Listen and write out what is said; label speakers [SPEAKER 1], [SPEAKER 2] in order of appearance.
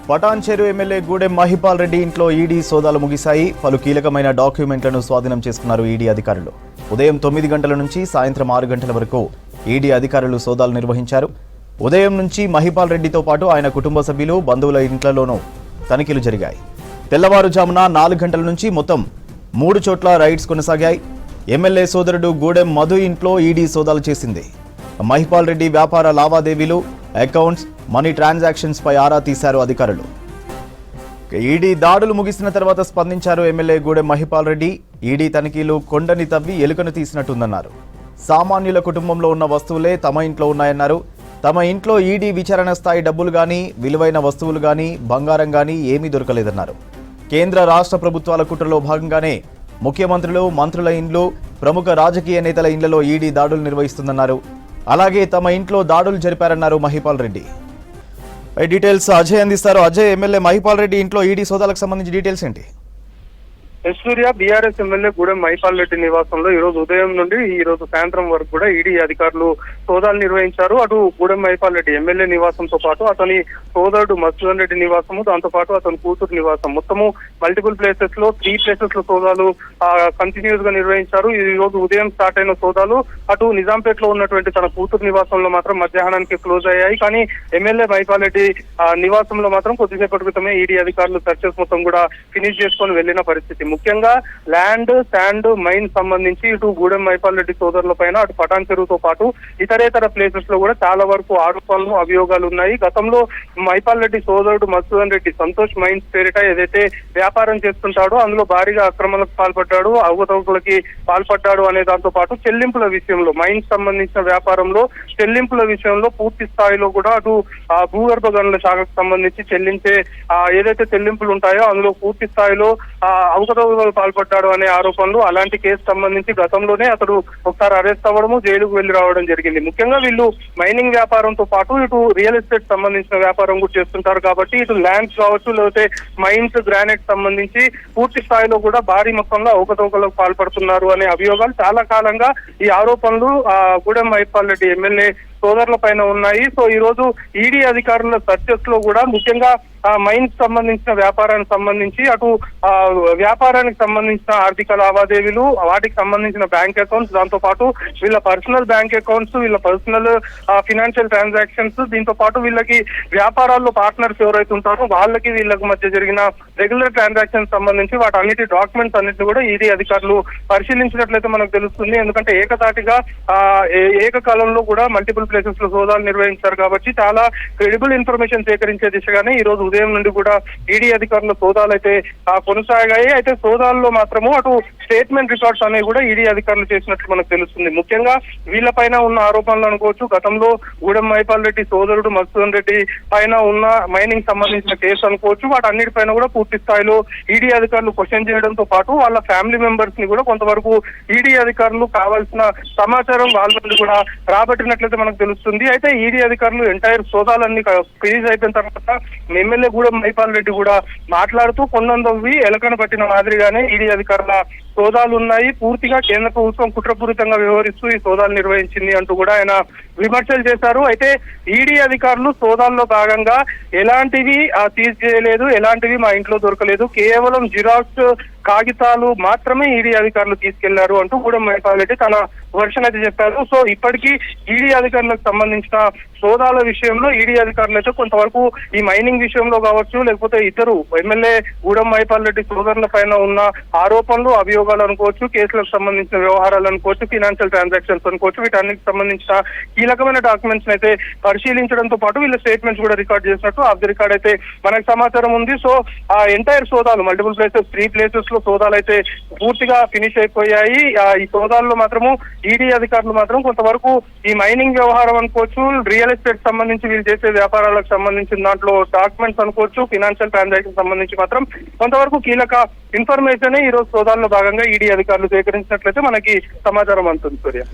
[SPEAKER 1] Patancheru MLA Gudem Mahipal Reddy ఇంట్లో ED సోదాలు ముగిశాయి. పలు కీలకమైన డాక్యుమెంట్లను స్వాధీనం చేసుకున్నారు ఈడీ అధికారులు. ఉదయం 9 గంటల నుంచి సాయంత్రం 6 గంటల వరకు ఈడీ అధికారులు సోదాలు నిర్వహించారు. ఉదయం నుంచి మహిపాల్ రెడ్డితో పాటు ఆయన కుటుంబ సభ్యులు, బంధువుల ఇంట్లలోనూ తనిఖీలు జరిగాయి. తెల్లవారుజామున 4 గంటల నుంచి మొత్తం 3 చోట్ల రైడ్స్ కొనసాగాయి. ఎమ్మెల్యే సోదరుడు గూడెం మధు ఇంట్లో ఈడీ సోదాలు చేసింది. మహిపాల్ రెడ్డి వ్యాపార లావాదేవీలు, అకౌంట్స్, మనీ ట్రాన్సాక్షన్స్ పై ఆరా తీశారు అధికారులు. ఈడీ దాడులు ముగిసిన తర్వాత స్పందించారు ఎమ్మెల్యే గూడెం మహిపాల్ రెడ్డి. ఈడీ తనిఖీలు కొండని తవ్వి ఎలుకను తీసినట్టుందన్నారు. సామాన్యుల కుటుంబంలో ఉన్న వస్తువులే తమ ఇంట్లో ఉన్నాయన్నారు. తమ ఇంట్లో ఈడీ విచారణ స్థాయి డబ్బులు గానీ, విలువైన వస్తువులు గానీ, బంగారం గానీ ఏమీ దొరకలేదన్నారు. కేంద్ర రాష్ట్ర ప్రభుత్వాల కుట్రలో భాగంగానే ముఖ్యమంత్రులు, మంత్రుల ఇండ్లు, ప్రముఖ రాజకీయ నేతల ఇండ్లలో ఈడీ దాడులు నిర్వహిస్తుందన్నారు. అలాగే తమ ఇంట్లో దాడులు జరిపారన్నారు మహిపాల్ రెడ్డి. డీటెయిల్స్ అజయ్ అందిస్తారు. అజయ్, ఎమ్మెల్యే మహిపాల్ రెడ్డి ఇంట్లో ఈడీ సోదాలకు సంబంధించి డీటెయిల్స్ ఏంటి?
[SPEAKER 2] సూర్య బీఆర్ఎస్ ఎమ్మెల్యే గూడెం మహిపాల్ రెడ్డి నివాసంలో ఈ రోజు ఉదయం నుండి ఈ రోజు సాయంత్రం వరకు కూడా ఈడీ అధికారులు సోదాలు నిర్వహించారు. అటు గూడెం మహిపాల్ రెడ్డి ఎమ్మెల్యే నివాసంతో పాటు అతని సోదరుడు మధుసూదన్ రెడ్డి నివాసము, దాంతో పాటు అతని కూతురు నివాసం, మొత్తము మల్టిపుల్ ప్లేసెస్ లో 3 ప్లేసెస్ లో సోదాలు కంటిన్యూస్ గా నిర్వహించారు. ఈ రోజు ఉదయం స్టార్ట్ అయిన సోదాలు అటు నిజాంపేటలో ఉన్నటువంటి తన కూతురు నివాసంలో మాత్రం మధ్యాహ్నానికి క్లోజ్ అయ్యాయి. కానీ ఎమ్మెల్యే మహిపాల్ రెడ్డి నివాసంలో మాత్రం కొద్దిసేపటి క్రితమే ఈడీ అధికారులు సర్చెస్ మొత్తం కూడా ఫినిష్ చేసుకొని వెళ్లిన పరిస్థితి. ముఖ్యంగా ల్యాండ్, శాండ్, మైన్ సంబంధించి ఇటు గూడెం మహిపాల్ రెడ్డి సోదరుల పైన అటు పటాన్చెరుతో పాటు ఇతరేతర ప్లేసెస్ లో కూడా చాలా వరకు ఆరోపణలు, అభియోగాలు ఉన్నాయి. గతంలో మహిపాల్ రెడ్డి సోదరుడు మధుసూదన్ రెడ్డి సంతోష్ మైన్స్ పేరిట ఏదైతే వ్యాపారం చేస్తుంటాడో అందులో భారీగా అక్రమాలకు పాల్పడ్డాడు, అవకతవకలకి పాల్పడ్డాడు అనే దాంతో పాటు చెల్లింపుల విషయంలో, మైన్స్ సంబంధించిన వ్యాపారంలో చెల్లింపుల విషయంలో పూర్తి స్థాయిలో కూడా అటు భూగర్భ గనుల శాఖకు సంబంధించి చెల్లించే ఏదైతే చెల్లింపులు ఉంటాయో అందులో పూర్తి స్థాయిలో అవకతవకలు పాల్పడ్డాడు అనే ఆరోపణలు, అలాంటి కేసు సంబంధించి గతంలోనే అతడు ఒకసారి అరెస్ట్ అవ్వడము, జైలుకు వెళ్లి రావడం జరిగింది. ముఖ్యంగా వీళ్ళు మైనింగ్ వ్యాపారంతో పాటు ఇటు రియల్ ఎస్టేట్ సంబంధించిన వ్యాపారం కూడా చేస్తుంటారు కాబట్టి ఇటు ల్యాండ్స్ కావచ్చు, లేకపోతే మైన్స్, గ్రానైట్ సంబంధించి పూర్తి స్థాయిలో కూడా భారీ మొత్తంలో అవకతవకలకు పాల్పడుతున్నారు అనే అభియోగాలు చాలా కాలంగా ఈ ఆరోపణలు గూడెం మహిపాల్ రెడ్డి ఎమ్మెల్యే సోదరుల పైన ఉన్నాయి. సో ఈ రోజు ఈడీ అధికారుల సర్చెస్ లో కూడా ముఖ్యంగా మైన్స్ సంబంధించిన వ్యాపారానికి సంబంధించి అటు వ్యాపారానికి సంబంధించిన ఆర్థిక లావాదేవీలు, వాటికి సంబంధించిన బ్యాంక్ అకౌంట్స్, దాంతో పాటు వీళ్ళ పర్సనల్ బ్యాంక్ అకౌంట్స్, వీళ్ళ పర్సనల్ ఫినాన్షియల్ ట్రాన్సాక్షన్స్, దీంతో పాటు వీళ్ళకి వ్యాపారాల్లో పార్ట్నర్స్ ఎవరైతే ఉంటారో వాళ్ళకి వీళ్ళకి మధ్య జరిగిన రెగ్యులర్ ట్రాన్సాక్షన్స్ సంబంధించి వాటన్నిటి డాక్యుమెంట్స్ అన్నింటినీ కూడా ఈడీ అధికారులు పరిశీలించినట్లయితే మనకు తెలుస్తుంది. ఎందుకంటే ఏకతాటిగా ఏకకాలంలో కూడా మల్టిపుల్ ప్లేసెస్ లో సోదాలు నిర్వహించారు కాబట్టి చాలా క్రెడిబుల్ ఇన్ఫర్మేషన్ సేకరించే దిశగానే ఈ రోజు ఉదయం నుండి కూడా ఈడీ అధికారుల సోదాలు అయితే కొనసాగాయి. అయితే సోదాల్లో మాత్రము అటు స్టేట్మెంట్ రికార్డ్స్ అనేవి కూడా ఈడీ అధికారులు చేసినట్లు మనకు తెలుస్తుంది. ముఖ్యంగా వీళ్ళపైన ఉన్న ఆరోపణలు అనుకోవచ్చు, గతంలో గూడెం మహిపాల్ రెడ్డి సోదరుడు మధుసూదన్ రెడ్డి పైన ఉన్న మైనింగ్ సంబంధించిన కేసు అనుకోవచ్చు, వాటన్నిటిపైన కూడా పూర్తి స్థాయిలో ఈడీ అధికారులు క్వశ్చన్ చేయడంతో పాటు వాళ్ళ ఫ్యామిలీ మెంబర్స్ ని కూడా కొంతవరకు ఈడీ అధికారులు కావాల్సిన సమాచారం వాళ్ళ నుండి కూడా రాబట్టినట్లయితే మనకు తెలుస్తుంది. అయితే ఈడీ అధికారులు ఎంటైర్ సోదాలన్నీ ఫినిష్ అయిపోయిన తర్వాత ఎమ్మెల్యే గూడెం మహిపాల్ రెడ్డి కూడా మాట్లాడుతూ కొండందవ్వి ఎలకను పట్టిన మాదిరిగానే ఈడీ అధికారుల సోదాలు ఉన్నాయి, పూర్తిగా కేంద్ర ప్రభుత్వం కుట్రపూరితంగా వ్యవహరిస్తూ ఈ సోదాలు నిర్వహించింది అంటూ కూడా ఆయన విమర్శలు చేశారు. అయితే ఈడీ అధికారులు సోదాల్లో భాగంగా ఎలాంటివి సీజ్ చేయలేదు, ఎలాంటివి మా ఇంట్లో దొరకలేదు, కేవలం జిరాక్స్ కాగితాలు మాత్రమే ఈడీ అధికారులు తీసుకెళ్లారు అంటూ గూడెం మహిపాల్ రెడ్డి తన వర్షన్ అయితే చెప్పారు. సో ఇప్పటికీ ఈడీ అధికారులకు సంబంధించిన సోదాల విషయంలో ఈడీ అధికారులు అయితే కొంతవరకు ఈ మైనింగ్ విషయంలో కావచ్చు, లేకపోతే ఇద్దరు ఎమ్మెల్యే గూడెం మహిపాల్ రెడ్డి సోదరుల పైన ఉన్న ఆరోపణలు, అభియోగాలు అనుకోవచ్చు, కేసులకు సంబంధించిన వ్యవహారాలు అనుకోవచ్చు, ఫినాన్షియల్ ట్రాన్సాక్షన్స్ అనుకోవచ్చు, వీటన్నిటికి సంబంధించిన కీలకమైన డాక్యుమెంట్స్ అయితే పరిశీలించడంతో పాటు వీళ్ళ స్టేట్మెంట్స్ కూడా రికార్డ్ చేసినట్టు ఆఫ్ ది రికార్డ్ అయితే మనకు సమాచారం ఉంది. సో ఆ ఎంటైర్ సోదాలు మల్టిపుల్ ప్లేసెస్ 3 ప్లేసెస్ లో సోదాలు అయితే పూర్తిగా ఫినిష్ అయిపోయాయి. ఈ సోదాల్లో మాత్రము ఈడీ అధికారులు మాత్రం కొంతవరకు ఈ మైనింగ్ వ్యవహారం అనుకోవచ్చు, రియల్ ఎస్టేట్ సంబంధించి వీళ్ళు చేసే వ్యాపారాలకు సంబంధించిన దాంట్లో డాక్యుమెంట్స్ అనుకోవచ్చు, ఫినాన్షియల్ ట్రాన్సాక్షన్ సంబంధించి మాత్రం కొంతవరకు కీలక ఇన్ఫర్మేషన్ ఈ రోజు సోదాల్లో భాగంగా ఈడీ అధికారులు సేకరించినట్లయితే మనకి సమాచారం అందుతుంది. సూర్య.